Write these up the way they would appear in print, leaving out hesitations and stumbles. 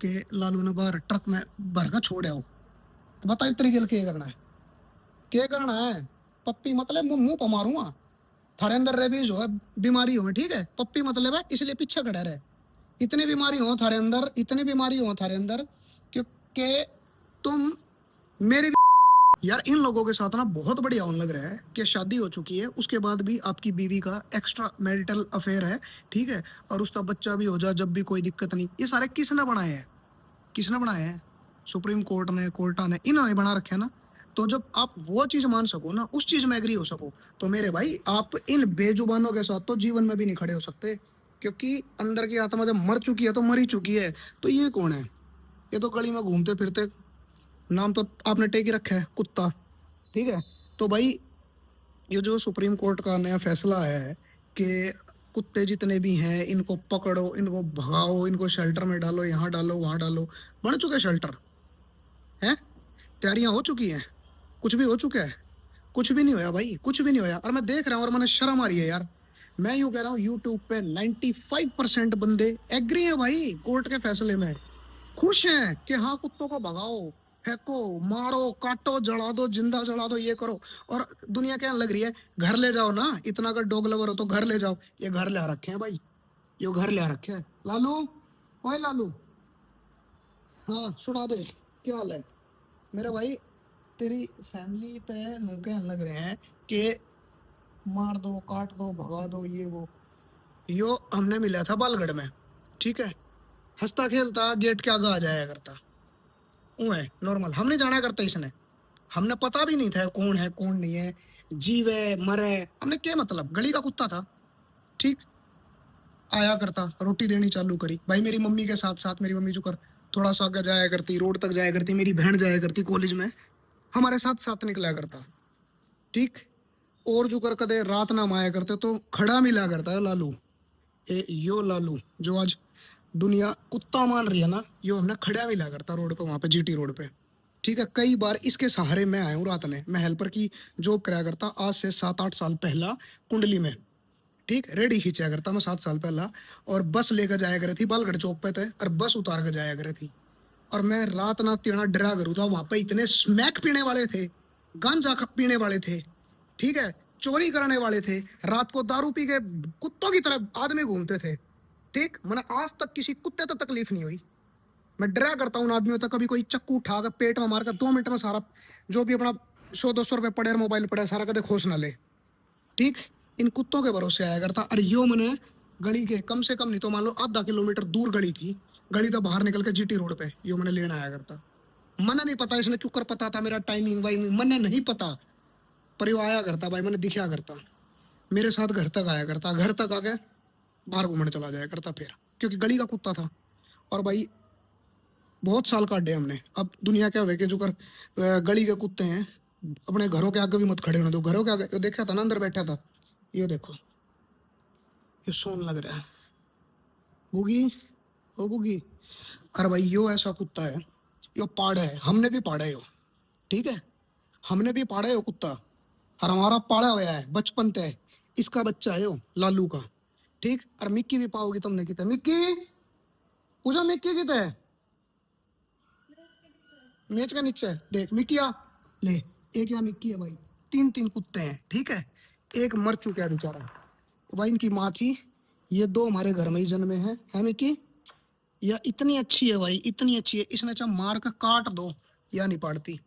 कि लालू ने बाहर ट्रक में भर कर छोड़ आओ। तो बता इस तरीके क्या करना है, क्या करना है? पप्पी मतलब मुंह मुंह पर मारूंगा। थारे अंदर रेबीज हो, बीमारी हो, ठीक है? पप्पी मतलब है इसलिए पीछे खड़ा रहे। इतनी बीमारी हो थारे अंदर, इतनी बीमारी हो थारे अंदर, क्योंकि तुम मेरी यार इन लोगों के साथ ना बहुत बढ़िया होने लग रहा है कि शादी हो चुकी है, उसके बाद भी आपकी बीवी का एक्स्ट्रा मैरिटल अफेयर है, ठीक है? और उसका बच्चा भी हो जाए जब भी, कोई दिक्कत नहीं। ये सारे किसने बनाए हैं? किसने बनाए हैं? सुप्रीम कोर्ट ने, कोर्टा ने, इन्होंने बना रखे हैं ना। तो जब आप वो चीज मान सको ना, उस चीज में एग्री हो सको, तो मेरे भाई आप इन बेजुबानों के साथ तो जीवन में भी नहीं खड़े हो सकते। क्योंकि अंदर की आत्मा जब मर चुकी है तो मर ही चुकी है। तो ये कौन है? ये तो गली में घूमते फिरते, नाम तो आपने टेक ही रखा है कुत्ता, ठीक है? तो भाई ये जो सुप्रीम कोर्ट का नया फैसला है कि कुत्ते जितने भी हैं इनको पकड़ो, इनको भगाओ, इनको शेल्टर में डालो, यहाँ डालो, वहां डालो। बन चुके शेल्टर हैं, तैयारियां हो चुकी हैं, कुछ भी हो चुका है? कुछ भी नहीं होया भाई, कुछ भी नहीं होया। और मैं देख रहा हूँ और मैंने शर्म आ रही है यार। मैं यूं कह रहा हूँ, यूट्यूब पे 95% बंदे एग्री हैं भाई कोर्ट के फैसले में, खुश हैं कि हाँ कुत्तों को भगाओ, फेंको, मारो, काटो, जला दो, जिंदा जला दो, ये करो। और दुनिया क्या लग रही है, घर ले जाओ ना, इतना अगर डॉग लवर हो तो घर ले जाओ। ये घर ले आ रखे हैं भाई, ये घर ले आ रखे हैं। लालू, ओए लालू, हाँ सुना दे, क्या हाल है मेरा भाई? तेरी फैमिली तय कहने लग रहे हैं कि मार दो, काट दो, भगा दो, ये वो। यो हमने मिला था बालगढ़ में, ठीक है? हंसता खेलता गेट के आगे आ जाया करता, वो है नॉर्मल, हम नहीं जाना करता इसने। हमने पता भी नहीं था कौन है कौन नहीं है, जीवे मरे हमने क्या मतलब, गली का कुत्ता था, ठीक? आया करता, रोटी देनी चालू करी भाई मेरी मम्मी के साथ साथ। मेरी मम्मी जो कर थोड़ा सा आगे जाया करती, रोड तक जाया करती, मेरी बहन जाया करती कॉलेज में, हमारे साथ साथ निकला करता, ठीक? और जो कर कदे रात ना माया करते तो खड़ा मिला करता है लालू। यो लालू जो आज दुनिया कुत्ता मान रही है ना, यो हमने खड़ा मिला करता रोड पे, वहां पे जीटी रोड पे, ठीक है? कई बार इसके सहारे मैं आया हूँ रात में, मैं हेल्पर की जॉब कराया करता आज से 7-8 साल पहला, कुंडली में, ठीक? रेडी खींचा करता मैं 7 साल पहला। और बस लेकर जाया करी थी, बालगढ़ चौक पे थे, और बस उतार कर जाया करी थी। और मैं रात ना तेना डरा करूँ था, वहां पे इतने स्मैक पीने वाले थे, गांजा पीने वाले थे, ठीक है? चोरी करने वाले थे, रात को दारू पी के कुत्तों की तरह आदमी घूमते थे, ठीक? मैंने आज तक किसी कुत्ते तो तकलीफ नहीं हुई। मैं डरा करता हूँ उन आदमियों तक, कभी कोई चक्कू उठा कर पेट में मार कर 2 मिनट में सारा जो भी अपना 100-200 रुपये पड़े, मोबाइल पड़े, सारा कदे खोस ना ले, ठीक? इन कुत्तों के भरोसे आया करता। और यो मैंने गली के कम से कम नहीं तो मान लो आधा किलोमीटर दूर गली थी, गली तो बाहर निकल के जीटी रोड पे यो मैंने लेना आया करता। मने नहीं पता इसने क्यों कर, पता था मेरा टाइमिंग वाइमिंग मने नहीं पता, पर यो आया करता भाई, मैंने दिखा करता, मेरे साथ घर तक आया करता, घर तक आके बाहर घूमने चला जाया करता फिर, क्योंकि गली का कुत्ता था। और भाई बहुत साल काटे हमने। अब दुनिया क्या हुआ कि जो कर गली के कुत्ते हैं, अपने घरों के आगे भी मत खड़े होने दो। घरों के आगे यो देखा था ना, अंदर बैठा था, ये देखो, ये सोन लग रहा है। बुगी, ओ बुगी। अरे भाई यो ऐसा कुत्ता है, यो पाड़ा है, हमने भी पाड़ा है यो, ठीक है? हमने भी पाड़ा है यो कुत्ता, और हमारा पाड़ा हुआ है बचपन से। इसका बच्चा है यो लालू का, ठीक? और मिक्की भी पाओगी तुमने, कितने मिक्की, पूछा मिक्की कितने है? मेज का नीचे देख मिक्की आ, ले, एक यहाँ मिक्की है भाई। 3-3 कुत्ते हैं, ठीक है? एक मर चुका है बेचारा, भाई इनकी माँ थी। ये 2 हमारे घर में ही जन्मे हैं, है मिक्की? या इतनी अच्छी है भाई, इतनी अच्छी है, इसने चाहे मार कर काट दो या नहीं पाटती।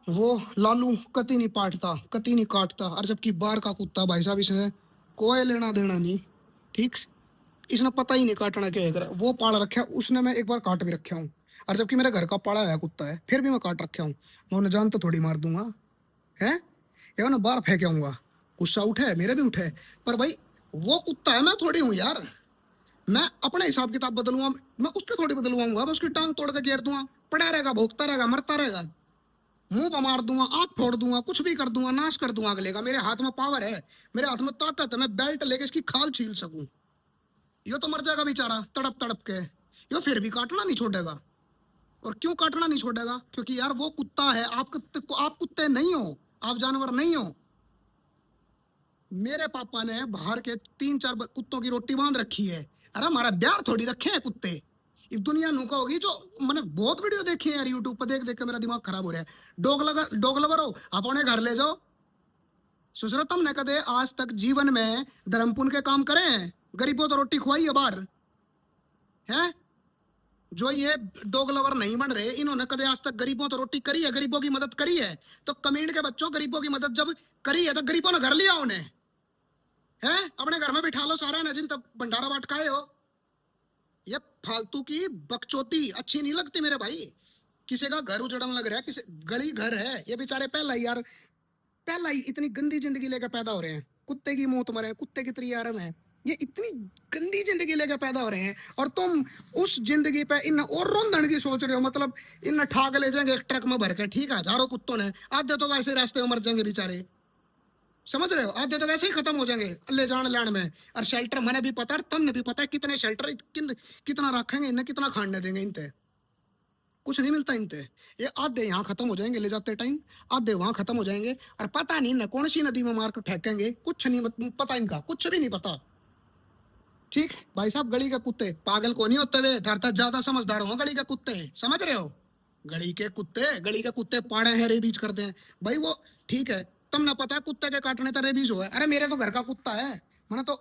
वो लालू कति नहीं पाटता, कति नहीं काटता। और जबकि बाहर का कुत्ता भाई साहब, इसने कोई लेना देना नहीं, ठीक? इसने पता ही नहीं काटना क्या है। वो पाल रखा है उसने, मैं एक बार काट भी रखा हूँ। और जबकि मेरे घर का पाला हुआ कुत्ता है, फिर भी मैं काट रखा हूँ। मैं उन्हें जान तो थोड़ी मार दूंगा, है? या उन्हें बाहर फेंक आऊंगा। गुस्सा उठे, मेरे भी उठे, पर भाई वो कुत्ता है, मैं थोड़ी हूँ यार। मैं अपने हिसाब किताब बदलूंगा, मैं उसके थोड़ी बदलवाऊंगा। मैं उसकी टांग तोड़ के घेर दूंगा, पड़ा रहेगा, भोगता रहेगा, मरता रहेगा, मुंह पर मार दूंगा, आंख फोड़ दूंगा, कुछ भी कर दूंगा, नाश कर दूंगा अगले का। मेरे हाथ में पावर है, मेरे हाथ में ताकत है, मैं बेल्ट लेके इसकी खाल छील सकूं। यो तो मर जाएगा बेचारा तड़प तड़प के, यो फिर भी काटना नहीं छोड़ेगा। और क्यों काटना नहीं छोड़ेगा? क्योंकि यार वो कुत्ता है, आप कुत्ते नहीं हो, आप जानवर नहीं हो। मेरे पापा ने बाहर के 3-4 कुत्तों की रोटी बांध रखी है। अरे हमारा ब्यार थोड़ी रखे हैं कुत्ते, इस दुनिया नुका होगी जो मैंने बहुत वीडियो देखी है यार यूट्यूब पर, देख देख के मेरा दिमाग खराब हो रहा है। डॉग लवर हो, अपने घर ले जाओ। सुसरो तुमने कदे आज तक जीवन में धर्म पुण्य के काम करे हैं? गरीबों तो रोटी खुआई है बाहर है। जो ये डॉग लवर नहीं बन रहे, इन्होंने कदे आज तक गरीबों तो रोटी करी है, गरीबों की मदद करी है? तो कमेंट के बच्चों, गरीबों की मदद जब करी है तो गरीबों ने घर लिया उन्हें है? अपने घर में बिठा लो सारा ना, जिन तक भंडारा बाट खाए हो। ये फालतू की बकचोदी अच्छी नहीं लगती मेरे भाई। किसी का घर उजड़न लग रहा है, किसी गली घर है, ये बेचारे पहला ही यार, पहला ही इतनी गंदी जिंदगी लेकर पैदा हो रहे हैं। कुत्ते की मौत मरे, कुत्ते की त्रियारम है, ये इतनी गंदी जिंदगी लेकर पैदा हो रहे हैं, और तुम उस जिंदगी पे इन और रोंदन की सोच रहे हो। मतलब इन ठाक ले जाएंगे एक ट्रक में भर के, ठीक है, हजारों कुत्तों ने, आधे तो वैसे रास्ते में मर जाएंगे बेचारे, समझ रहे हो? आधे तो वैसे ही खत्म हो जाएंगे ले जान लैंड में। और शेल्टर मैंने भी पता है, तुमने भी पता है, कितने शेल्टर कितना रखेंगे इन्हें, कितना खाने देंगे इनते, कुछ नहीं मिलता इनते। ये आधे यहाँ खत्म हो जाएंगे ले जाते टाइम, आधे वहां खत्म हो जाएंगे, और पता नहीं ना कौन सी नदी में मार कर फेंकेंगे, कुछ नहीं पता इनका, कुछ भी नहीं पता। ठीक भाई साहब, गली के कुत्ते पागल को नहीं होते वे, ज्यादा समझदार हो गली के कुत्ते, समझ रहे हो? गली के कुत्ते पाड़े हैं, रेबीज करते हैं भाई वो, ठीक है। तुमने पता है कुत्ते के काटने तो रेबीज हो है? अरे मेरे तो घर का कुत्ता है, मैंने तो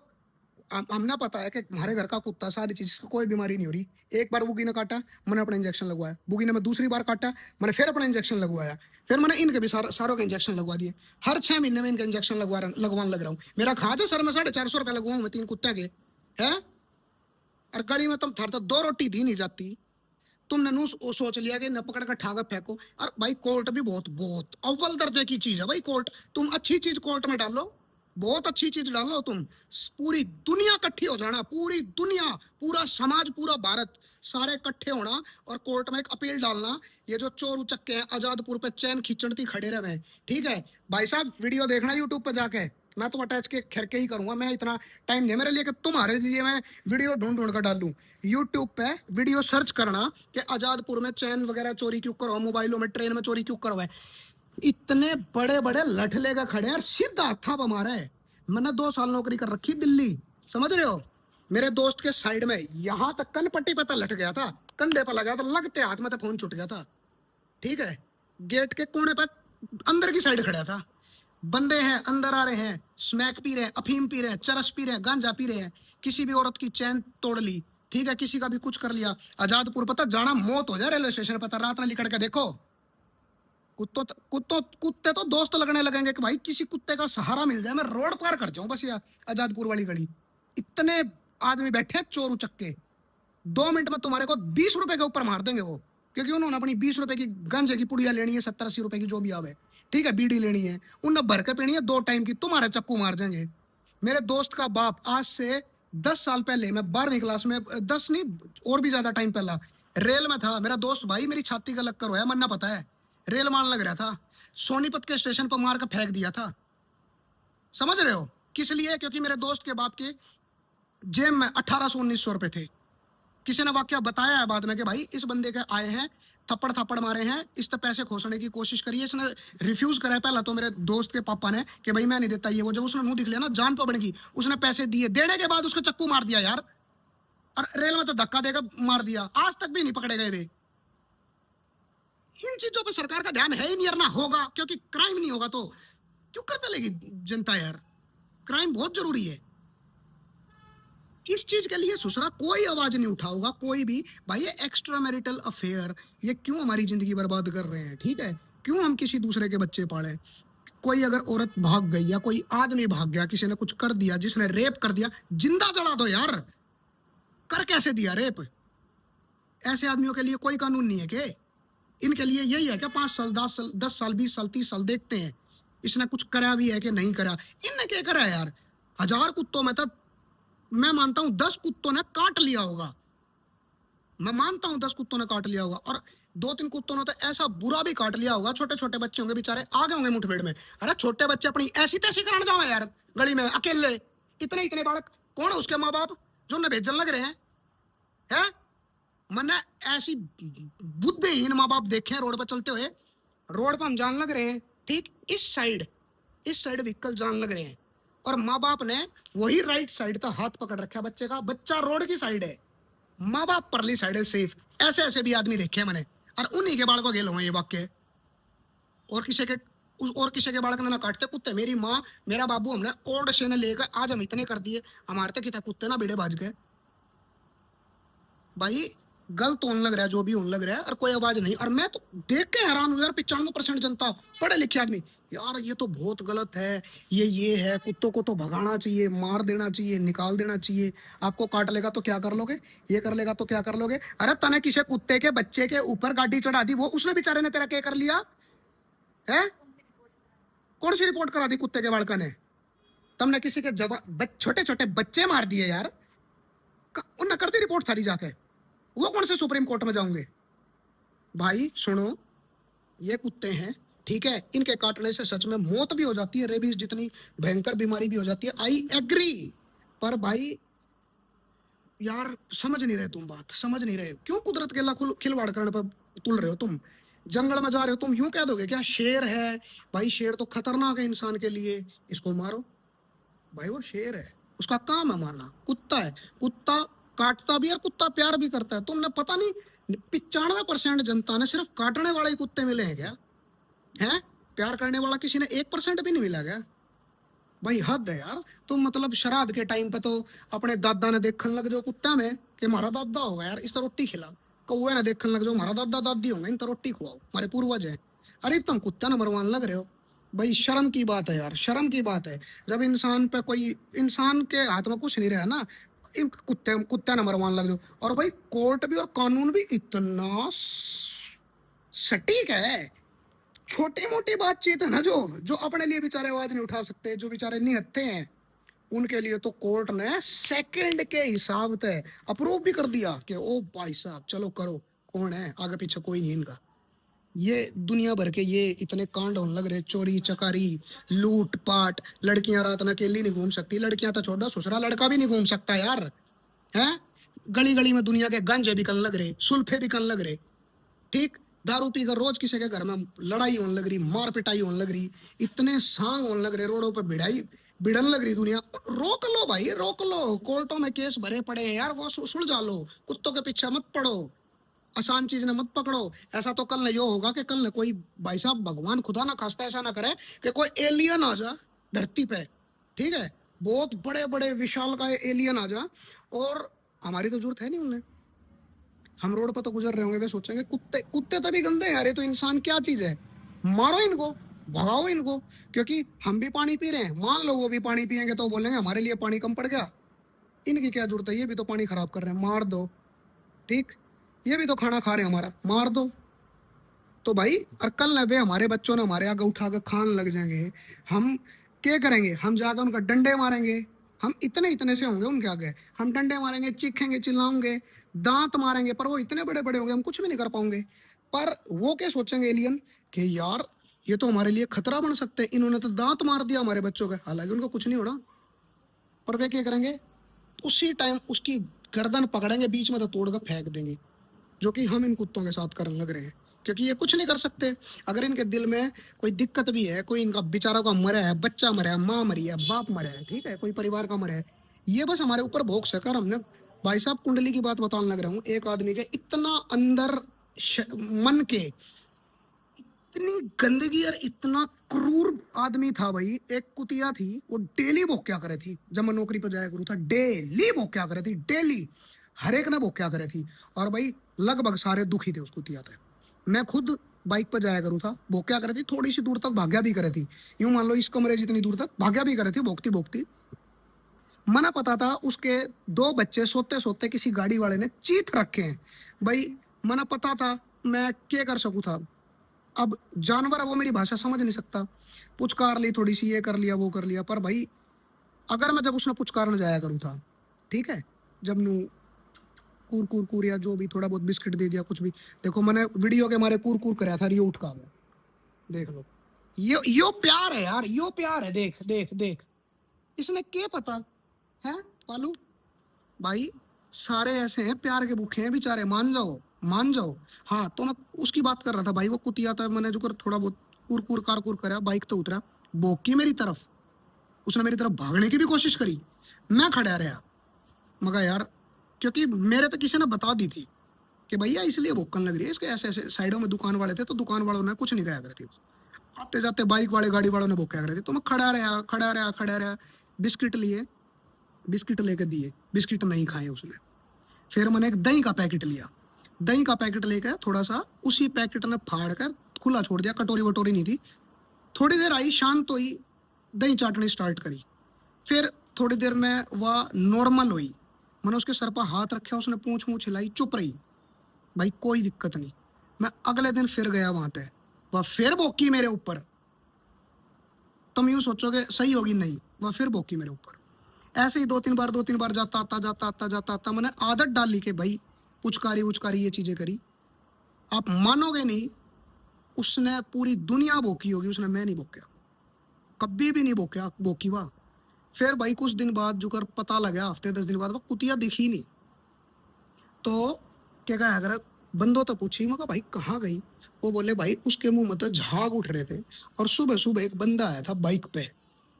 हमने पता है कि हमारे घर का कुत्ता, सारी चीज कोई बीमारी नहीं हो रही। एक बार बुगी ने काटा, मैंने अपना इंजेक्शन लगवाया, बुगी ने मैं दूसरी बार काटा, मैंने फिर अपना इंजेक्शन लगवाया, फिर मैंने इनके भी सारों के इंजेक्शन लगवा दिए। हर 6 महीने में इनका इंजेक्शन लगवाने लग रहा हूँ। मेरा खाज है सर में 450 रुपये लगवाऊँ मैं 3 कुत्ते के है। और गली में तुम थार तो 2 रोटी दी नहीं जाती, तुमने नू सोच लिया कि न पकड़ कर ठाकर फेंको। और भाई कोर्ट भी बहुत बहुत अव्वल दर्जे की चीज है भाई कोर्ट। तुम अच्छी चीज कोर्ट में डालो, बहुत अच्छी चीज डालो तुम, पूरी दुनिया इकट्ठी हो जाना, पूरी दुनिया, पूरा समाज, पूरा भारत, सारे इकट्ठे होना और कोर्ट में एक अपील डालना, ये जो चोर उचक्के हैं आजादपुर पे चैन खींचती खड़े रहे, ठीक है भाई साहब? वीडियो देखना यूट्यूब पे जाके, मैं तो अटैच के खैर के ही करूंगा, मैं इतना टाइम नहीं मेरे लिए कि तुम्हारे लिए मैं वीडियो ढूंढ ढूंढ कर डालूं। यूट्यूब पे वीडियो सर्च करना कि आजादपुर में चैन वगैरह चोरी क्यों करो, मोबाइलों में, ट्रेन में चोरी क्यों करो है। इतने बड़े बड़े लठले का खड़े हैं, सीधा था हमारा है। मैंने 2 साल नौकरी कर रखी दिल्ली, समझ रहे हो? मेरे दोस्त के साइड में यहां तक कन पट्टी पे लट गया था, कंधे पर लगा था, लगते हाथ में तो फोन छूट गया था, ठीक है। गेट के कोने पर अंदर की साइड खड़ा था, बंदे हैं अंदर आ रहे हैं, स्मैक पी रहे हैं, अफीम पी रहे हैं, चरस पी रहे हैं, गांजा पी रहे हैं, किसी भी औरत की चैन तोड़ ली, ठीक है, किसी का भी कुछ कर लिया। आजादपुर पता जाना मौत हो जाए, रेलवे स्टेशन पता रात में निकल के देखो, कुत्ते तो दोस्त लगने लगेंगे कि भाई किसी कुत्ते का सहारा मिल जाए, मैं रोड पार कर जाऊं बस यार आजादपुर वाली गली। इतने आदमी बैठे चोर उचक्के, 2 मिनट में तुम्हारे को 20 रुपए के ऊपर मार देंगे वो, क्योंकि उन्होंने अपनी 20 रुपए की गांजे की पुड़िया लेनी है, 70-80 रुपए की जो भी आवे, ठीक है, बीड़ी लेनी है, उन्हें भर के पीनी है 2 टाइम की, तुम्हारे चक्कू मार देंगे। मेरे दोस्त का बाप आज से 10 साल पहले, मैं 12वीं क्लास में, 10 नहीं और भी ज्यादा टाइम पहला, रेल में था। मेरा दोस्त भाई मेरी छाती का लक्कर होया, मन्ना पता है, रेल मान लग रहा था, सोनीपत के स्टेशन पर मार कर फेंक दिया था, समझ रहे हो? किस लिए? क्योंकि मेरे दोस्त के बाप के जेब में 1800-1900 रुपए थे। किसी ने वाकया बताया है बाद में कि भाई इस बंदे के आए हैं, थप्पड़ थप्पड़ मारे हैं, इस पे पैसे खोसने की कोशिश करी है, इसने रिफ्यूज करा है पहला तो मेरे दोस्त के पापा ने कि भाई मैं नहीं देता ये वो। जब उसने मुंह दिख लिया ना, जान पड़ेगी, उसने पैसे दिए, देने के बाद उसको चक्कू मार दिया यार, और रेल में तो धक्का देकर मार दिया, आज तक भी नहीं पकड़े गए वे। इन चीजों पर सरकार का ध्यान है ही नहीं, ना होगा, क्योंकि क्राइम नहीं होगा तो क्यों कर चलेगी जनता यार? क्राइम बहुत जरूरी है। इस चीज के लिए सुसरा कोई आवाज नहीं उठाओगा, कोई भी। भाई ये एक्स्ट्रा मैरिटल अफेयर, ये क्यों हमारी जिंदगी बर्बाद कर रहे हैं, ठीक है? क्यों हम किसी दूसरे के बच्चे पाले? कोई अगर औरत भाग गई या कोई आदमी भाग गया, किसी ने कुछ कर दिया, जिसने रेप कर दिया, जिंदा जला दो यार। कर कैसे दिया रेप? ऐसे आदमियों के लिए कोई कानून नहीं है के? इनके लिए यही है क्या 5 साल 10 साल 20 साल 30 साल देखते हैं इसने कुछ करा भी है कि नहीं करा? इनने क्या करा यार? 1000 कुत्तों में तो मैं मानता हूं 10 कुत्तों ने काट लिया होगा, मैं मानता हूं 10 कुत्तों ने काट लिया होगा, और 2-3 कुत्तों ने तो ऐसा बुरा भी काट लिया होगा, छोटे छोटे बच्चे होंगे बेचारे, आ गए होंगे मुठभेड़ में। अरे छोटे बच्चे अपनी ऐसी तैसी कराने जाओ यार गली में अकेले, इतने इतने बालक, कौन है उसके माँ बाप जो उन्हें भेजने लग रहे हैं? मैंने ऐसी बुद्धिहीन माँ बाप देखे हैं रोड पर चलते हुए, रोड पर हम जान लग रहे हैं, ठीक इस साइड व्हीकल जान लग रहे हैं, और माँ बाप ने वही राइट साइड का हाथ पकड़ रखा है बच्चे का, बच्चा रोड की साइड है, माँ बाप परली साइड सेफ। ऐसे ऐसे भी आदमी देखे मैंने, और उन्हीं के बाल को गेलो हैं ये वाक्य। और किसी के और किसी के बालक ने ना काटते कुत्ते। मेरी माँ मेरा बाबू हमने ओल्ड से ने लेकर आज हम इतने कर दिए, हमारे तक कितने कुत्ते ना बेड़े बाज गए भाई। गलत होने लग रहा है जो भी होने लग रहा है, और कोई आवाज नहीं। और मैं तो देख के हैरान हूँ यार, 95% जनता पढ़े लिखे आदमी, यार ये तो बहुत गलत है, ये है, कुत्तों को तो भगाना चाहिए, मार देना चाहिए, निकाल देना चाहिए। आपको काट लेगा तो क्या कर लोगे, ये कर लेगा तो क्या कर लोगे। अरे तने किसी कुत्ते के बच्चे के ऊपर गाड़ी चढ़ा दी, वो उसने बेचारे ने तेरा क्या कर लिया है? कौन सी रिपोर्ट करा दी कुत्ते के बालका ने? तुमने किसी के छोटे छोटे बच्चे मार दिए यार, उन कर दी रिपोर्ट थारी जाके, वो कौन से सुप्रीम कोर्ट में जाओगे? भाई सुनो, ये कुत्ते हैं ठीक है, इनके काटने से सच में मौत भी हो जाती है, रेबीज जितनी भयंकर बीमारी भी हो जाती है, आई एग्री। पर भाई यार समझ नहीं रहे तुम, बात समझ नहीं रहे। क्यों कुदरत के लाख खिलवाड़ करने पर तुल रहे हो तुम? जंगल में जा रहे हो तुम, यूं कह दोगे क्या शेर है? भाई शेर तो खतरनाक है इंसान के लिए, इसको मारो। भाई वो शेर है, उसका काम है मारना। कुत्ता है, कुत्ता काटता भी है और कुत्ता प्यार भी करता है। तुमने पता नहीं 95% जनता ने सिर्फ काटने वाले ही कुत्ते मिले हैं क्या? हैं? प्यार करने वाला किसी ने 1% भी नहीं मिला क्या? भाई हद है यार। तुम मतलब श्राद्ध के टाइम पे तो अपने दादा ने देखने लग जाओ कुत्ता में कि हमारा दादा होगा यार, इस तो रोटी खिला। कौए ने देखने लग जाओ हमारा दादा दादी होंगे, इन तो रोटी खुआओ, हमारे पूर्वज हैं। अरे तुम कुत्ता न मरवान लग रहे हो। भाई शर्म की बात है यार, शर्म की बात है। जब इंसान पे कोई, इंसान के हाथ में कुछ नहीं रहा ना, इन कुत्ते कुत्ते न मरवान लग जाओ। और भाई कोर्ट भी और कानून भी इतना सटीक है। छोटी मोटी बातचीत है ना, जो जो अपने लिए बेचारे आवाज नहीं उठा सकते, जो बेचारे निहत्थे हैं, उनके लिए तो कोर्ट ने सेकंड के हिसाब से अप्रूव भी कर दिया कि ओ भाई साहब चलो करो। कौन है आगे पीछे? कोई नहीं इनका। ये दुनिया भर के ये इतने कांड होने लग रहे, चोरी चकारी लूट पाट। लड़कियां रात में अकेली नहीं घूम सकती, लड़कियां तो छोड़ दो, ससुरा लड़का भी नहीं घूम सकता यार। हैं? गली गली में दुनिया के गांजे बिकन लग रहे, सुल्फे बिकन लग रहे, ठीक। दारू पीकर रोज किसी के घर में लड़ाई होने लग रही, मार पिटाई होने लग रही, इतने सांग होने लग रहे, रोडों पर भिड़ाई भिड़न लग रही दुनिया। रोक लो भाई, रोक लो। कोर्टों में केस भरे पड़े हैं यार, वो सुलझा लो। कुत्तों के पीछे मत पड़ो, आसान चीज ने मत पकड़ो। ऐसा तो कल न यो होगा कि कल न कोई, भाई साहब भगवान खुदा ना खास्ता ऐसा ना करे कि कोई एलियन आ जा धरती पे, ठीक है, बहुत बड़े बड़े विशाल का एलियन आ जा, और हमारी तो जरूरत है नहीं उन्हें। हम रोड पर तो गुजर रहे होंगे, वे सोचेंगे कुत्ते कुत्ते तभी गंदे हैं यार, ये तो इंसान क्या चीज है, मारो इनको, भगाओ इनको। क्योंकि हम भी पानी पी रहे हैं, मान लो वो भी पानी पियेंगे तो बोलेंगे हमारे लिए पानी कम पड़ गया, इनकी क्या जरूरत है, ये भी तो पानी खराब कर रहे हैं, मार दो। ठीक, ये भी तो खाना खा रहे हैं हमारा, मार दो। तो भाई और कल न वे हमारे बच्चों ने हमारे आगे उठा कर खान लग जाएंगे, हम क्या करेंगे? हम जाकर उनका डंडे मारेंगे। हम इतने इतने से होंगे उनके आगे, हम डंडे मारेंगे, चीखेंगे, चिल्लाएंगे, दांत मारेंगे, पर वो इतने बड़े बड़े होंगे हम कुछ भी नहीं कर पाएंगे। पर वो क्या सोचेंगे एलियन कि यार ये तो हमारे लिए खतरा बन सकते हैं, इन्होंने तो दांत मार दिया हमारे बच्चों के, हालांकि उनको कुछ नहीं होना। पर वे क्या करेंगे? उसी टाइम उसकी गर्दन पकड़ेंगे, बीच में तो तोड़ कर फेंक देंगे, जो कि हम इन कुत्तों के साथ करने लग रहे हैं। क्योंकि ये कुछ नहीं कर सकते। अगर इनके दिल में कोई दिक्कत भी है, कोई इनका बेचारा का मरा है, बच्चा मरा है, माँ मरी है, बाप मरा है, ठीक है, कोई परिवार का मरा है, ये बस हमारे ऊपर भोग सकर हमने। भाई साहब कुंडली की बात बताने लग रहा हूँ, एक आदमी के इतना अंदर मन के इतनी गंदगी और इतना क्रूर आदमी था भाई। एक कुतिया थी, वो डेली भोक्या करे थी, जब मैं नौकरी पर जाया करूँ था, डेली भोक्या करे थी, डेली हर एक ने भोक्या करे थी। और भाई लगभग सारे दुखी थे उस कुतिया थे। मैं खुद बाइक पर जाया करूँ था, भोक्या करे थी, थोड़ी सी दूर तक भाग्या भी करे थी, यूं मान लो इस कमरे जितनी दूर तक भाग्या भी करे थी, भोगती भोगती। मना पता था उसके दो बच्चे सोते सोते किसी गाड़ी वाले ने चीत रखे हैं। भाई मना पता था, मैं क्या कर सकूँ था? अब जानवर है, वो मेरी भाषा समझ नहीं सकता, पुचकार ली थोड़ी सी, ये कर लिया वो कर लिया। पर भाई अगर मैं जब उसने पुचकारने जाया करूँ था, ठीक है, जब नू कूर कूर कूर या जो भी थोड़ा बहुत बिस्किट दे दिया कुछ भी, देखो मैंने वीडियो के मारे कूर कूर कराया था, रियो उठ का देख लो। यो प्यार है यार, यो प्यार है, देख देख देख। इसने क्या पता है पालू? भाई सारे ऐसे हैं, प्यार के भूखे हैं बेचारे, मान जाओ मान जाओ। हाँ तो मैं उसकी बात कर रहा था भाई, वो कुतिया था, मैंने जो कर थोड़ा बहुत कुर कुर कार कुर करा, बाइक तो उतरा, भोंकी मेरी तरफ, उसने मेरी तरफ भागने की भी कोशिश करी, मैं खड़ा रहा। मगर यार क्योंकि मेरे तो किसी ने बता दी थी कि भैया इसलिए भूखन लग रही है इसके, ऐसे ऐसे साइडों में दुकान वाले थे, तो दुकान वालों ने कुछ नहीं कहा करती, आते जाते बाइक वाले गाड़ी वालों ने भूखा कर दी। तो मैं खड़ा रहा, बिस्किट लिए, बिस्किट लेके दिए, बिस्किट नहीं खाए उसने। फिर मैंने एक दही का पैकेट लिया, दही का पैकेट लेकर थोड़ा सा उसी पैकेट ने फाड़ कर खुला छोड़ दिया, कटोरी वटोरी नहीं थी। थोड़ी देर आई, शांत हुई, दही चाटनी स्टार्ट करी। फिर थोड़ी देर में वह नॉर्मल हुई, मैंने उसके सर पर हाथ रखा, उसने पूंछ मूछ हिलाई, चुप रही। भाई कोई दिक्कत नहीं। मैं अगले दिन फिर गया वहां पे, वह फिर भौंकी मेरे ऊपर। तुम यूं सोचोगे सही होगी, नहीं, वह फिर भौंकी मेरे ऊपर। ऐसे ही दो तीन बार जाता आता मैंने आदत डाली कि भाई पुचकारी उचकारी ये चीजें करी। आप मानोगे नहीं, उसने पूरी दुनिया भौंकी होगी, उसने मैं नहीं भौंका, कभी भी नहीं भौंका, भौंकी वह। फिर भाई कुछ दिन बाद जो कर पता लगा, हफ्ते 10 दिन बाद वह कुतिया दिखी नहीं। तो क्या कहा, अगर बंदों तो पूछी, मैं कहा भाई कहाँ गई? वो बोले भाई उसके मुंह में तो झाग उठ रहे थे, और सुबह सुबह एक बंदा आया था बाइक पे,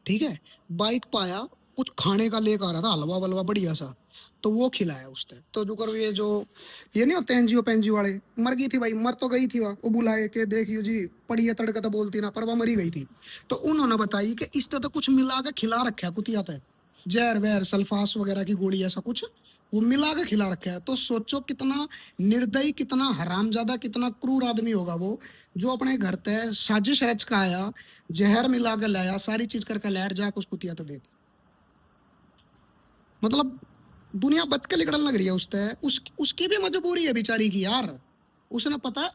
ठीक है, बाइक पाया, कुछ खाने का लेकर आ रहा था, हलवा वलवा बढ़िया सा, तो वो खिलाया उसने। तो जो कर ये नहीं होते एनजीओ पेनजीओ वाले, मर गई थी भाई, मर तो गई थी वो बुलाए के देखियो जी पड़ी है तड़का, तो बोलती ना, पर वो मरी गई थी। तो उन्होंने बताई कि इस तो कुछ मिला के खिला रखा है कुतिया था, जहर वहर सल्फास वगैरह की गोली ऐसा कुछ वो मिला के खिला रखा है। तो सोचो कितना निर्दयी, कितना हरामजादा, कितना क्रूर आदमी होगा वो, जो अपने घर तय साजिश रच का आया, जहर मिला के लाया, सारी चीज करके लहर जाकर उसको कुतिया तो दे दी। मतलब दुनिया बच के निकलने लग रही है उसकी भी मजबूरी है बेचारी की यार। उसने पता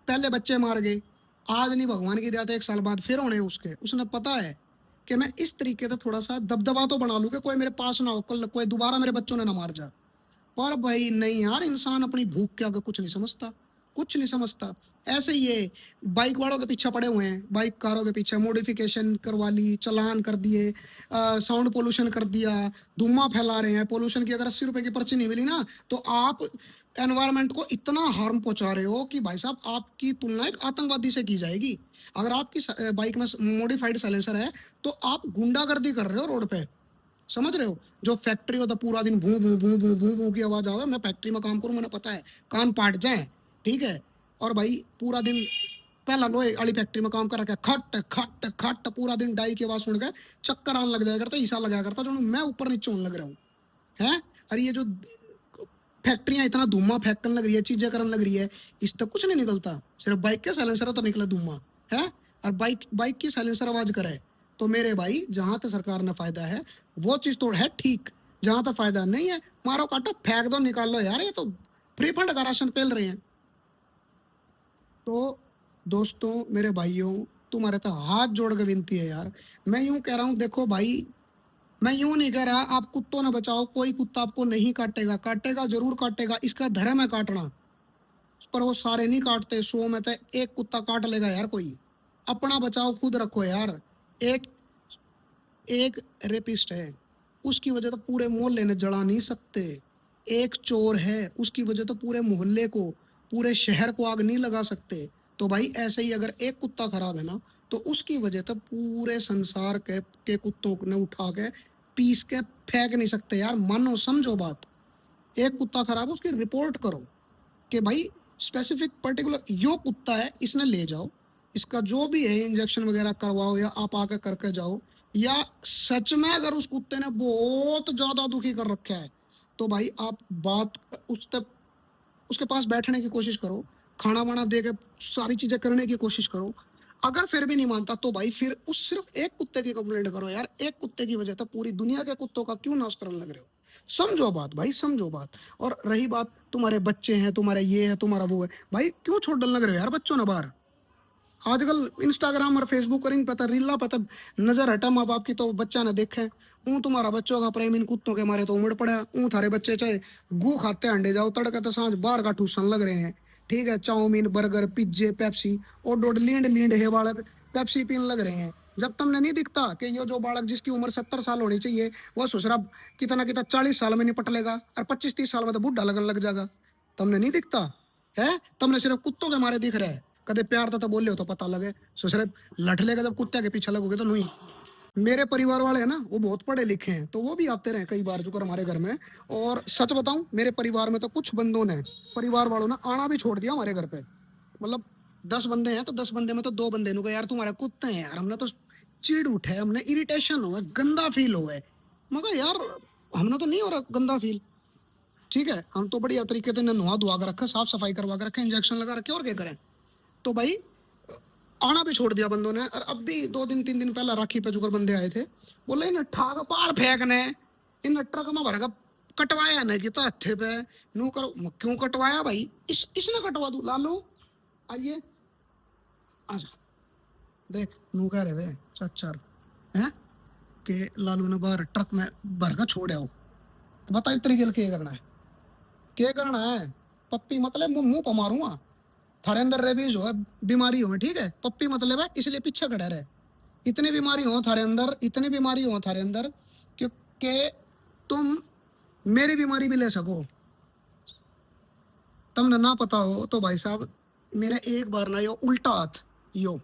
पहले बच्चे मार गए, आज नहीं भगवान की दया 1 साल बाद फिर होने उसके, उसने पता है कि मैं इस तरीके से थोड़ा सा दबदबा तो बना लूं कि कोई मेरे पास ना हो, कल कोई दोबारा मेरे बच्चों ने ना मार जा। पर भाई नहीं यार, इंसान अपनी भूख के आगे कुछ नहीं समझता, कुछ नहीं समझता। ऐसे ही ये बाइक वालों के पीछे पड़े हुए हैं, बाइक कारों के पीछे, मॉडिफिकेशन करवा ली, चालान कर दिए, साउंड पोल्यूशन कर दिया, धुआं फैला रहे हैं। पोल्यूशन की अगर 80 रुपए की पर्ची नहीं मिली ना, तो आप एनवायरमेंट को इतना हार्म पहुंचा रहे हो कि भाई साहब आपकी तुलना एक आतंकवादी से की जाएगी। अगर आपकी बाइक में मॉडिफाइड साइलेंसर है तो आप गुंडागर्दी कर रहे हो रोड पे, समझ रहे हो? जो फैक्ट्री होता पूरा दिन भू भू भू भू भू भू की आवाज आवे, मैं फैक्ट्री में काम करूं, मैंने पता है कान पाट जाए, ठीक है। और भाई पूरा दिन पहला लोहे वाली फैक्ट्री में काम कर रखा है, खट खट खट पूरा दिन डाई की आवाज सुन के चक्कर आने लग जाया करता, ईसा लगाया करता, जो मैं ऊपर नीचे होने लग रहा हूँ है। अरे ये जो फैक्ट्रियां इतना धुआं फेंकने लग रही है, चीजें करने लग रही है, इस तक कुछ नहीं निकलता, सिर्फ बाइक के साइलेंसर तो निकला धुआं है। और बाइक की साइलेंसर आवाज करे तो मेरे भाई जहां तक सरकार ने फायदा है वो चीज तो है ठीक, जहां तक फायदा नहीं है मारो काटो फेंक दो निकाल लो यार, ये तो फ्री फंड का राशन पेल रहे हैं। तो दोस्तों मेरे भाइयों, तुम्हारे तो हाथ जोड़ के विनती है यार, मैं यूं कह रहा हूं, देखो भाई मैं यूं नहीं कह रहा आप कुत्तों ने बचाओ, कोई कुत्ता आपको नहीं काटेगा, काटेगा जरूर काटेगा, इसका धर्म है काटना, पर वो सारे नहीं काटते, 100 में तो एक कुत्ता काट लेगा यार कोई। अपना बचाओ खुद रखो यार। एक एक रेपिस्ट है, उसकी वजह तो पूरे मोहल्ले ने जला नहीं सकते। एक चोर है, उसकी वजह तो पूरे मोहल्ले को, पूरे शहर को आग नहीं लगा सकते। तो भाई ऐसे ही अगर एक कुत्ता खराब है ना, तो उसकी वजह तो पूरे संसार के कुत्तों ने उठा के पीस के फेंक नहीं सकते यार, मानो समझो बात। एक कुत्ता खराब, उसकी रिपोर्ट करो कि भाई स्पेसिफिक पर्टिकुलर यो कुत्ता है, इसने ले जाओ, इसका जो भी है इंजेक्शन वगैरह करवाओ, या आप आके करके जाओ, या सच में अगर उस कुत्ते ने बहुत ज्यादा दुखी कर रखा है तो भाई आप बात उस तक उसके पास बैठने की कोशिश करो, खाना वाना दे के सारी चीजें करने की कोशिश करो। अगर फिर भी नहीं मानता तो भाई फिर उस सिर्फ एक कुत्ते की कंप्लेंट करो यार, एक कुत्ते की वजह तो पूरी दुनिया के कुत्तों का क्यों नाश करने लग रहे हो? समझो बात भाई, समझो बात। और रही बात तुम्हारे बच्चे हैं, तुम्हारे ये है, तुम्हारा वो है, भाई क्यों छोड़ डालने लग रहे हो यार बच्चों ने बाहर? आजकल इंस्टाग्राम और फेसबुक पर इन पता रीला पता नजर हटा माँ बाप की, तो बच्चा ने देखे ऊँ तुम्हारा बच्चों का प्रेम इन कुत्तों के मारे तो उमड़ पड़ा, ऊँ थारे बच्चे चाहे गू खाते अंडे जाओ तड़का तो सांझ बाहर का ठूसन लग रहे हैं, ठीक है, चाउमीन बर्गर पिज्जे पेप्सी और डोड लींड लींड है बालक पेप्सी पीने लग रहे हैं। जब तुमने नहीं दिखता कि ये जो बालक जिसकी उम्र 70 साल होनी चाहिए वो ससुरा कितना कितना 40 साल में निपट लेगा, और 25-30 साल में तो बूढ़ा लगन लग जाएगा, तुमने नहीं दिखता है, तुमने सिर्फ कुत्तों के मारे दिख रहे हैं। कदे प्यार था तो बोले हो तो पता लगे, ससुरे लठ लेगा जब कुत्ते के पीछे लगोगे तो नहीं। मेरे परिवार वाले हैं ना, वो बहुत पढ़े लिखे हैं, तो वो भी आते रहे कई बार जुकर हमारे घर में। और सच बताऊं, मेरे परिवार में तो कुछ बंदों ने, परिवार वालों ने आना भी छोड़ दिया हमारे घर पे। मतलब 10 बंदे हैं तो 10 बंदे में तो 2 बंदे ने कहा यार तुम्हारे कुत्ते हैं यार, हमने तो चिढ़ उठे, हमने इरिटेशन हुआ, गंदा फील हुआ है। मगर यार हमने तो नहीं हो रहा गंदा फील, ठीक है, हम तो बढ़िया तरीके से नहा धुआ के रखे, साफ सफाई करवा के रखे, इंजेक्शन लगा रखे, और क्या करें। तो भाई आना भी छोड़ दिया बंदों ने। और अब भी 2 दिन 3 दिन पहले राखी पे जुकर बंदे आए थे, बोले इन ठाक पार फेंकने, इन ट्रक में भर का कटवाया नहीं किता हथे पे, नू करो क्यों कटवाया भाई, इसने कटवा दू लालू, आइए आजा, देख नू कह रहे थे चाचा हैं कि लालू ने बाहर ट्रक में भर का छोड़ा हो, तो बता इस तरीके क्या करना है, क्या करना है। पप्पी मतलब मुंह पर मारूंगा, थारे अंदर रेबीज हो, बीमारी हो, ठीक है, पप्पी मतलब है इसलिए पीछे खड़ा रहे। इतनी बीमारी हो थारे अंदर, इतनी बीमारी हो थारे अंदर, क्योंकि तुम मेरी बीमारी भी ले सको। तुमने ना पता हो तो भाई साहब, मेरा एक बार ना यो उल्टा हाथ, यो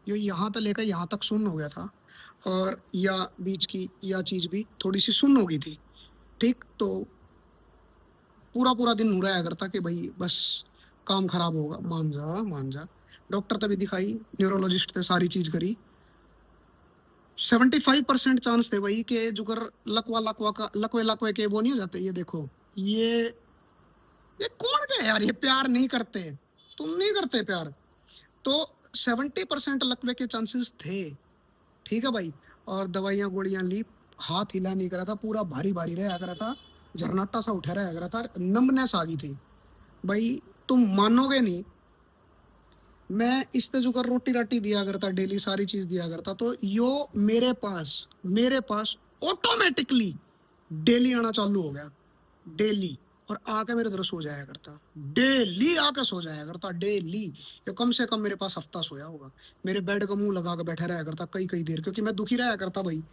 यहाँ तक लेकर यहाँ तक सुन्न हो गया था, और या बीच की या चीज भी थोड़ी सी सुन्न हो गई थी, ठीक। तो पूरा पूरा दिन मुराया करता कि भाई बस काम खराब होगा, मान जा मान जा। डॉक्टर तभी दिखाई, न्यूरोलॉजिस्ट ने सारी चीज करी, 75% चांस थे भाई कि जुगर लकवा लकवा का लकवे लकवे के वो नहीं हो जाते। ये देखो, ये कौन के यार, ये प्यार नहीं करते, तुम नहीं करते प्यार, तो 70% लकवे के चांसेस थे, ठीक है भाई। और दवाइयाँ गोलियां ली, हाथ हिला नहीं करा था, पूरा भारी भारी रहा करा था, झरनाटा सा उठा रहा करा था, नंबनेस आ गई थी भाई, तुम मानोगे नहीं। मैं इस तरह जुकर रोटी राटी दिया करता डेली, सारी चीज दिया करता, तो यो मेरे पास ऑटोमेटिकली डेली आना चालू हो गया, डेली। और आके मेरे तरह सो जाया करता, डेली आके सो जाया करता, डेली। ये कम से कम मेरे पास हफ्ता सोया होगा, मेरे बेड का मुंह लगा के बैठा रहा करता कई कई देर, क्योंकि मैं दुखी रहा करता भाई।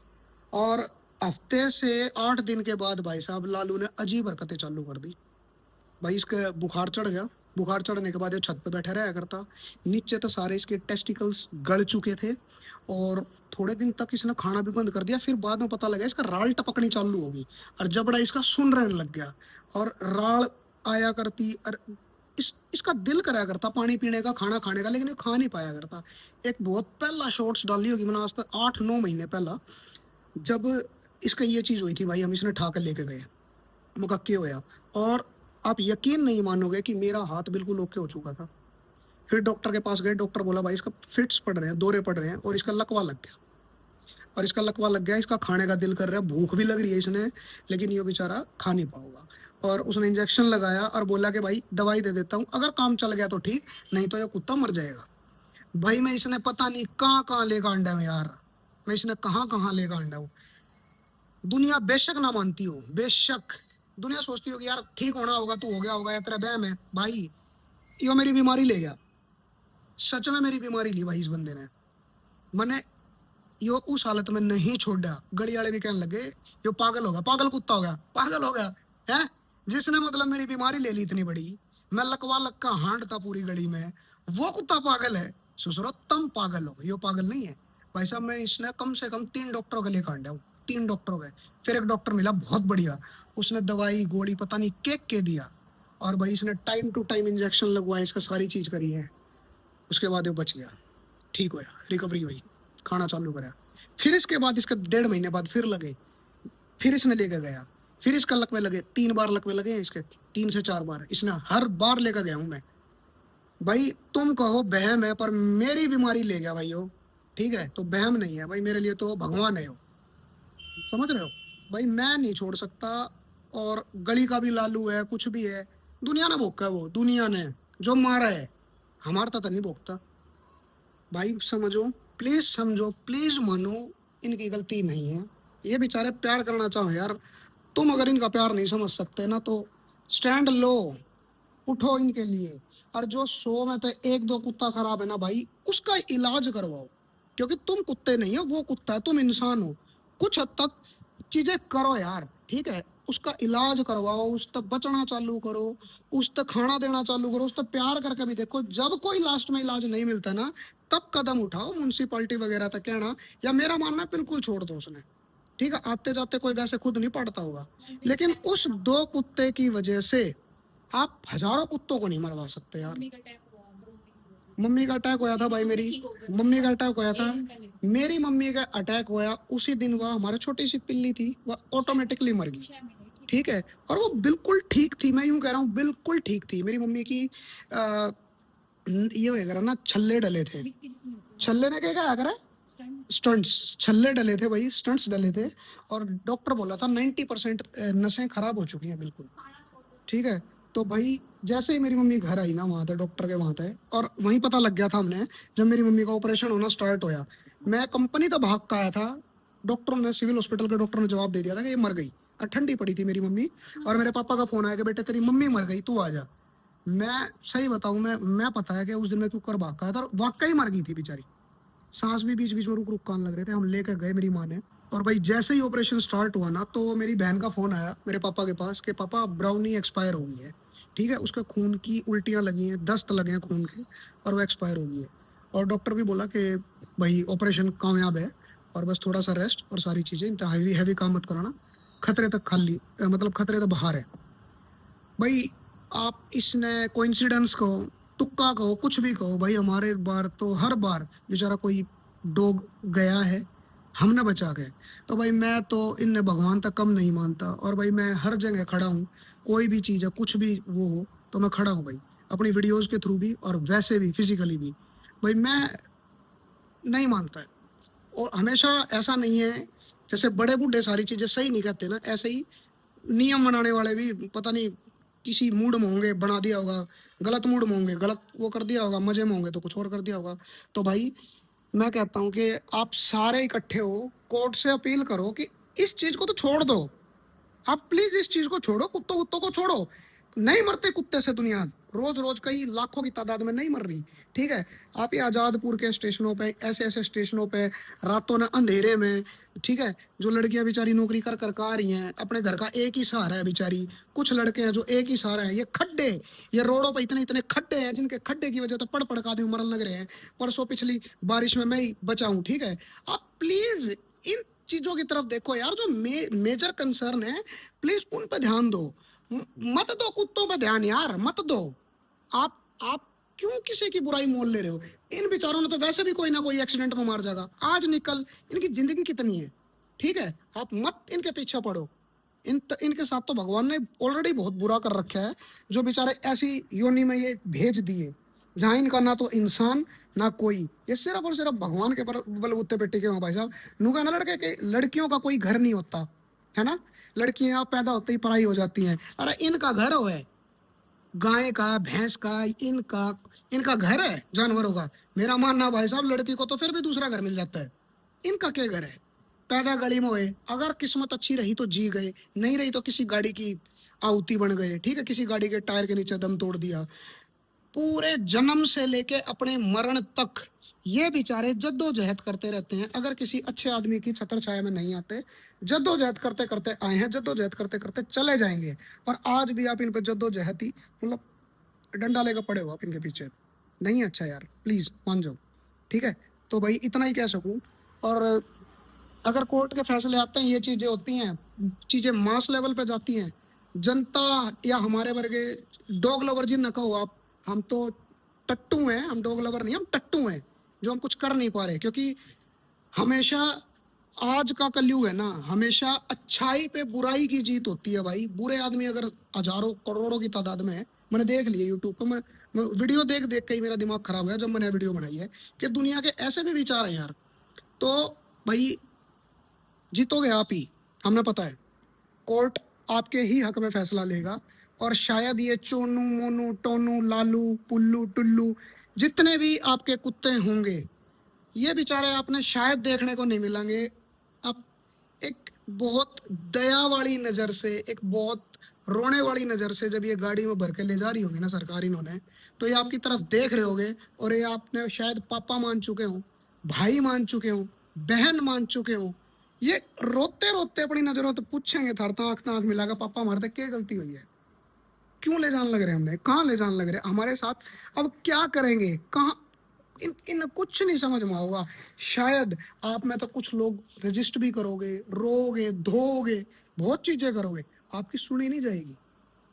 और हफ्ते से 8 दिन के बाद भाई साहब लालू ने अजीब हरकतें चालू कर दी भाई, इसका बुखार चढ़ गया। बुखार चढ़ने के बाद ये छत पे बैठा रहा करता, नीचे तो सारे इसके टेस्टिकल्स गल चुके थे, और थोड़े दिन तक इसने खाना भी बंद कर दिया। फिर बाद में पता लगा इसका राल टपकनी चालू होगी, और जबड़ा इसका सुन रहने लग गया, और राल आया करती, और इसका दिल करा करता पानी पीने का, खाना खाने का, लेकिन ये खा नहीं पाया करता। एक बहुत पहला शॉर्ट्स डाली होगी मैंने, आज तक 8-9 महीने पहला, जब इसका ये चीज हुई थी भाई, हम इसने ठाकर लेके गए, मुकक्के होया, और आप यकीन नहीं मानोगे कि मेरा हाथ बिल्कुल ओके हो चुका था। फिर डॉक्टर के पास गए, डॉक्टर बोला भाई इसका फिट्स पड़ रहे हैं, दौरे पड़ रहे हैं, और इसका लकवा लग गया, और इसका लकवा लग गया, इसका खाने का दिल कर रहा है, भूख भी लग रही है इसने, लेकिन ये बेचारा खा नहीं पाऊंगा। और उसने इंजेक्शन लगाया और बोला कि भाई दवाई दे देता हूँ, अगर काम चल गया तो ठीक, नहीं तो ये कुत्ता मर जाएगा। भाई मैं इसने पता नहीं कहाँ कहाँ लेकर अंडा हूँ यार, मैं इसने कहाँ कहाँ लेकर अंडा हूँ। दुनिया बेशक ना मानती हो, बेशक दुनिया सोचती हो कि यार ठीक होना होगा, तो हो गया होगा, या तेरा बहम है भाई, यो मेरी बीमारी ले गया, सच में मेरी बीमारी ली भाई इस बंदे ने। मैंने यो उस हालत में नहीं छोड़ा, गली वाले भी कहने लगे यो पागल होगा, पागल कुत्ता होगा, पागल हो गया है, जिसने मतलब मेरी बीमारी ले ली इतनी बड़ी, मैं लकवा लक्का हांडता पूरी गली में, वो कुत्ता पागल है। ससुरो तुम पागल हो, यो पागल नहीं है भाई साहब। मैं इसने कम से कम 3 डॉक्टरों के लिए काटा हूँ, 3 डॉक्टरों के। फिर एक डॉक्टर मिला बहुत बढ़िया, उसने दवाई गोली पता नहीं केक के दिया, और भाई इसने टाइम टू टाइम इंजेक्शन लगवाया, इसका सारी चीज करी है। उसके बाद वो बच गया, ठीक होया, रिकवरी हुई, खाना चालू करा। फिर इसके बाद इसके 1.5 महीने बाद फिर लगे, फिर इसने लेकर गया, फिर इसका लकवे लगे, 3 बार लकवे लगे हैं इसके, 3 से 4 बार, इसने हर बार लेकर गया हूं मैं। भाई तुम कहो बहम है, पर मेरी बीमारी ले गया भाई हो, ठीक है, तो बहम नहीं है भाई, मेरे लिए तो भगवान है हो, समझ रहे हो भाई। मैं नहीं छोड़ सकता, और गली का भी लालू है, कुछ भी है, दुनिया ने भोगा है, वो दुनिया ने जो मारा है, हमारा तो नहीं भोगता भाई, समझो, प्लीज समझो, प्लीज मानो, इनकी गलती नहीं है, ये बेचारे प्यार करना चाहो यार। तुम अगर इनका प्यार नहीं समझ सकते ना, तो स्टैंड लो, उठो इनके लिए। और जो 100 में तो 1-2 कुत्ता खराब है ना भाई, उसका इलाज करवाओ, क्योंकि तुम कुत्ते नहीं हो, वो कुत्ता है, तुम इंसान हो। कुछ हद तक चीजें करो यार, ठीक है, उसका इलाज करवाओ, उस तक बचना चालू करो, उस तक खाना देना चालू करो, उस तक प्यार करके भी देखो। जब कोई लास्ट में इलाज नहीं मिलता ना, तब कदम उठाओ म्यूनसिपालिटी वगैरह तक कहना, या मेरा मानना है बिल्कुल छोड़ दो उसने। ठीक है, आते जाते कोई वैसे खुद नहीं पड़ता होगा, लेकिन उस 2 कुत्ते की वजह से आप हजारों कुत्तों को नहीं मरवा सकते यार। मम्मी का अटैक होया था भाई, मेरी मम्मी का अटैक होया था, मेरी मम्मी का अटैक होया उसी दिन वह हमारे छोटी सी पिल्ली थी, वह ऑटोमेटिकली मर गई। ठीक है, और वो बिल्कुल ठीक थी, मैं यूं कह रहा हूँ बिल्कुल ठीक थी। मेरी मम्मी की ये होएगा ना, छल्ले डले थे। छल्ले ने क्या करा, स्टंट्स, छल्ले डले थे भाई, स्टंट्स डले थे, और डॉक्टर बोला था 90% नसें खराब हो चुकी हैं बिल्कुल। ठीक है, तो भाई जैसे ही मेरी मम्मी घर आई ना, वहाँ थे डॉक्टर के, वहाँ थे, और वहीं पता लग गया था हमने, जब मेरी मम्मी का ऑपरेशन होना स्टार्ट होया। मैं कंपनी तो भाग का आया था, डॉक्टरों ने, सिविल हॉस्पिटल के डॉक्टर ने जवाब दे दिया था कि ये मर गई। और ठंडी पड़ी थी मेरी मम्मी, और मेरे पापा का फोन आया कि बेटे तेरी मम्मी मर गई, तू आ जा। मैं सही बताऊं, मैं पता है कि उस दिन मैं क्यों कर भाग का आया था, और वाकई मर गई थी बेचारी। सांस भी बीच बीच में रुक रुक कान लग रहे थे। हम लेकर गए मेरी माँ ने, और भाई जैसे ही ऑपरेशन स्टार्ट हुआ ना, तो मेरी बहन का फोन आया मेरे पापा के पास कि पापा ब्राउनी एक्सपायर हो गई है। ठीक है, उसके खून की उल्टियां लगी हैं, दस्त लगे हैं खून के, और वो एक्सपायर हो गई है। और डॉक्टर भी बोला कि भाई ऑपरेशन कामयाब है, और बस थोड़ा सा रेस्ट और सारी चीज़ें, इतना हैवी हैवी काम मत कराना, खतरे तक खाली, मतलब खतरे तक बाहर है। भाई आप इसने कोइंसिडेंस को, तुक्का कहो, कुछ भी कहो, भाई हमारे बार तो हर बार बेचारा कोई डॉग गया है, हमने बचा के। तो भाई मैं तो इनने भगवान तक कम नहीं मानता, और भाई मैं हर जगह खड़ा हूँ, कोई भी चीज़ है, कुछ भी वो हो, तो मैं खड़ा हूँ भाई, अपनी वीडियोस के थ्रू भी और वैसे भी फिजिकली भी। भाई मैं नहीं मानता है, और हमेशा ऐसा नहीं है, जैसे बड़े बूढ़े सारी चीज़ें सही नहीं कहते ना, ऐसे ही नियम बनाने वाले भी पता नहीं किसी मूड में होंगे, बना दिया होगा, गलत मूड में होंगे, गलत वो कर दिया होगा, मजे में होंगे तो कुछ और कर दिया होगा। तो भाई मैं कहता हूँ कि आप सारे इकट्ठे हो, कोर्ट से अपील करो कि इस चीज को तो छोड़ दो, आप प्लीज इस चीज को छोड़ो, कुत्तों कुत्तों को छोड़ो। नहीं मरते कुत्ते से दुनिया, रोज रोज कई लाखों की तादाद में नहीं मर रही। ठीक है, आप ये आजादपुर के स्टेशनों पे, ऐसे ऐसे स्टेशनों पे, रातों ने अंधेरे में, ठीक है, जो लड़कियां बेचारी नौकरी कर कर आ रही हैं, अपने घर का एक ही सहारा है बेचारी, कुछ लड़के हैं जो एक ही सहारा है, ये खड्डे, ये रोडों पे इतने इतने खड्डे हैं, जिनके खड्डे की वजह तो पड़ पड़ का आदमी मरने लग रहे हैं। परसों पिछली बारिश में मैं ही बचा हूँ। ठीक है, आप प्लीज इन चीजों की तरफ देखो यार, जो मेजर कंसर्न है, प्लीज उन पे ध्यान दो। मत दो कुत्तों पे ध्यान यार, मत दो। आप क्यों किसी की बुराई मोल ले रहे हो? इन बेचारों ने तो वैसे भी कोई ना कोई एक्सीडेंट में मार जाएगा, आज निकल, इनकी जिंदगी कितनी है? ठीक है, आप मत इनके पीछे पड़ो। इनके साथ तो भगवान ने ऑलरेडी बहुत बुरा कर रखा है, जो बेचारे ऐसी योनि में ये भेज दिए, जहां इनका ना तो इंसान ना कोई, ये सिर्फ और सिर्फ भगवान के बलबूते पे टिके हुए भाई साहब। नुका ना लड़के के, लड़कियों का कोई घर नहीं होता है ना, लड़कियां पैदा होते ही पराई हो जाती हैं। अरे इनका घर हो है, गाय का, भैंस का, इनका इनका घर है जानवरों का। मेरा मानना भाई साहब, लड़की को तो फिर भी दूसरा घर मिल जाता है, इनका क्या घर है? पैदा गली में हुए, अगर किस्मत अच्छी रही तो जी गए, नहीं रही तो किसी गाड़ी की आहुति बन गए। ठीक है, किसी गाड़ी के टायर के नीचे दम तोड़ दिया। पूरे जन्म से लेके अपने मरण तक ये बेचारे जद्दोजहद करते रहते हैं, अगर किसी अच्छे आदमी की छत्र छाया में नहीं आते। जद्दोजहद करते करते आए हैं, जद्दोजहद करते करते चले जाएंगे, और आज भी आप इन पे जद्दोजहद ही, मतलब डंडा लेकर पड़े हो आप इनके पीछे। नहीं अच्छा यार, प्लीज मान जाओ। ठीक है, तो भाई इतना ही कह सकूं। और अगर कोर्ट के फैसले आते हैं, ये चीजें होती हैं, चीजें मास लेवल पे जाती हैं, जनता या हमारे वर्गे डॉग लवर जी न कहो आप, हम तो टट्टू हैं, हम डॉग लवर नहीं, हम टट्टू हैं, जो हम कुछ कर नहीं पा रहे। क्योंकि हमेशा आज का कलयुग है ना, हमेशा अच्छाई पे बुराई की जीत होती है भाई। बुरे आदमी अगर हजारों करोड़ों की तादाद में है, मैंने देख लिया यूट्यूब पर, मैं वीडियो देख देख के ही मेरा दिमाग खराब हुआ जब मैंने वीडियो बनाई है, कि दुनिया के ऐसे भी विचार हैं यार। तो भाई जीतोगे आप ही, हमें पता है, कोर्ट आपके ही हक में फैसला लेगा। और शायद ये चोनू मोनू टोनू लालू पुल्लू टुल्लू जितने भी आपके कुत्ते होंगे, ये बेचारे आपने शायद देखने को नहीं मिलेंगे। अब एक बहुत दया वाली नजर से, एक बहुत रोने वाली नजर से जब ये गाड़ी में भर के ले जा रही होगी ना सरकार इन्होंने, तो ये आपकी तरफ देख रहे होगे, और ये आपने शायद पापा मान चुके हो, भाई मान चुके हो, बहन मान चुके हो, ये रोते रोते अपनी नजरों तो पूछेंगे, थर तांख तांख मिलाकर, पापा हमारे तक क्या गलती हुई है, क्यों ले जाने लग रहे हमने, कहाँ ले जाने लग रहे हमारे साथ, अब क्या करेंगे, कहाँ, इन कुछ नहीं समझ में होगा। शायद आप में तो कुछ लोग रजिस्ट भी करोगे, रोगे, धोगे, बहुत चीजें करोगे, आपकी सुनी नहीं जाएगी,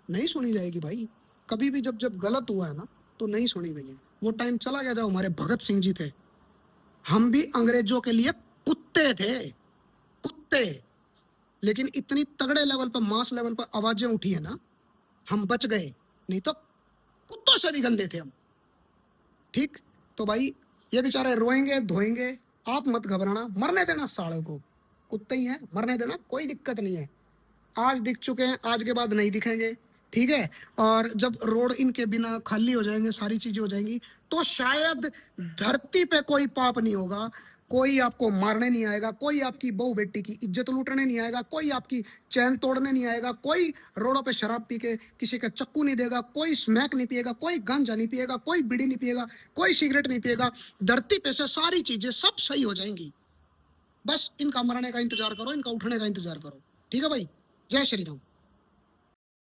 नहीं सुनी जाएगी भाई। कभी भी जब जब गलत हुआ है ना, तो नहीं सुनी गई है। वो टाइम चला गया जब हमारे भगत सिंह जी थे, हम भी अंग्रेजों के लिए कुत्ते थे, कुत्ते। लेकिन इतनी तगड़े लेवल पर, मास लेवल पर आवाजें उठी है ना, हम बच गए, नहीं तो कुत्तों से भी गंदे थे हम। ठीक, तो भाई ये बेचारे रोएंगे धोएंगे, आप मत घबराना, मरने देना सालों को, कुत्ते ही हैं, मरने देना, कोई दिक्कत नहीं है। आज दिख चुके हैं, आज के बाद नहीं दिखेंगे, ठीक है। और जब रोड इनके बिना खाली हो जाएंगे, सारी चीजें हो जाएंगी, तो शायद धरती पे कोई पाप नहीं होगा, कोई आपको मारने नहीं आएगा, कोई आपकी बहू बेटी की इज्जत लूटने नहीं आएगा, कोई आपकी चैन तोड़ने नहीं आएगा, कोई रोडों पे शराब पी के किसी का चक्कू नहीं देगा, कोई स्मैक नहीं पिएगा, कोई गांजा नहीं पिएगा, कोई बीड़ी नहीं पिएगा, कोई सिगरेट नहीं पिएगा। धरती पे से सारी चीजें सब सही हो जाएंगी। बस इनका मरने का इंतजार करो, इनका उठने का इंतजार करो, ठीक है भाई। जय श्री राम।